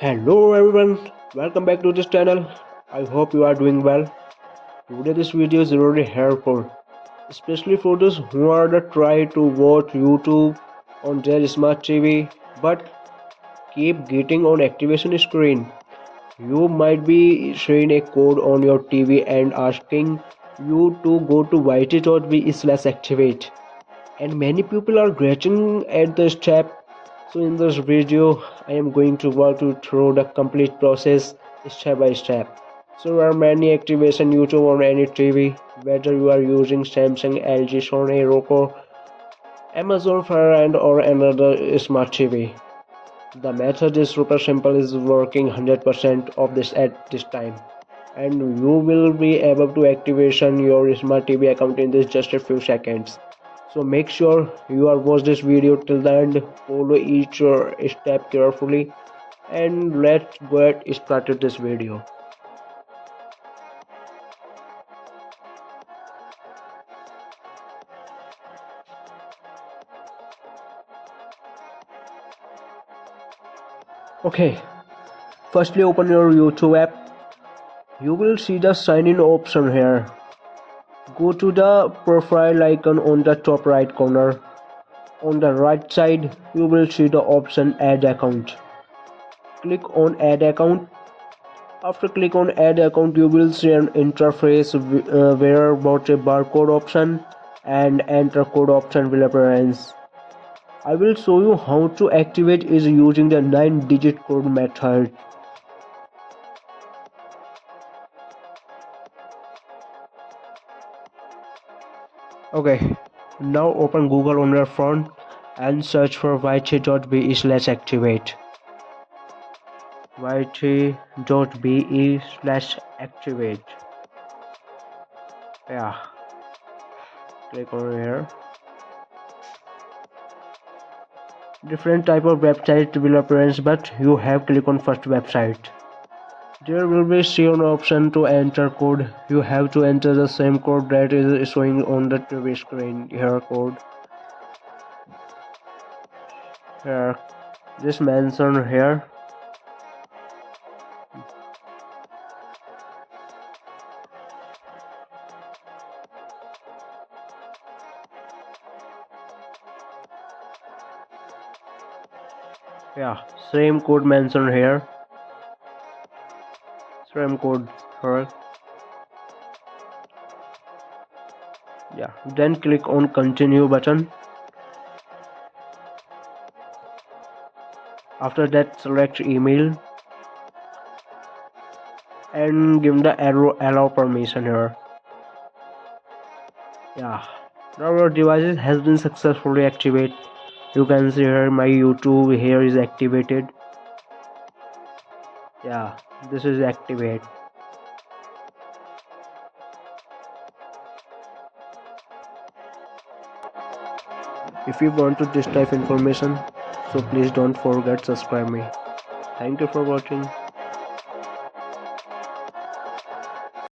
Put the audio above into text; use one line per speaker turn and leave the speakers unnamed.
Hello everyone, welcome back to this channel. I hope you are doing well. Today this video is really helpful, especially for those who are try to watch YouTube on their smart TV but keep getting on activation screen. You might be showing a code on your TV and asking you to go to ytbeactivate, and many people are scratching at the step. So in this video I am going to walk you through the complete process step by step. So there are many activation YouTube on any TV, whether you are using Samsung, LG, Sony, Roku, Amazon Fire and or another smart TV. The method is super simple, is working 100% of this at this time, and you will be able to activation your smart TV account in this just a few seconds. So make sure you are watch this video till the end, follow each step carefully, and let's get started this video. Okay, firstly open your YouTube app. You will see the sign in option here. Go to the profile icon on the top right corner. On the right side you will see the option add account. Click on add account. After click on add account, you will see an interface where both a barcode option and enter code option will appear. I will show you how to activate is using the 9-digit code method. Okay, now open Google on your phone and search for yt.be/activate. yt.be/activate. Yeah, click on here. Different type of website will appear, but you have click on first website. There will be shown option to enter code. You have to enter the same code that is showing on the TV screen. Here code. Here, just mention here. Yeah, same code mentioned here. Same code here. Yeah, then click on continue button. After that select email and give the arrow allow permission here. Yeah, now your device has been successfully activated. You can see here my YouTube here is activated. Yeah, this is activate. If you want to this type information, so please don't forget subscribe me. Thank you for watching.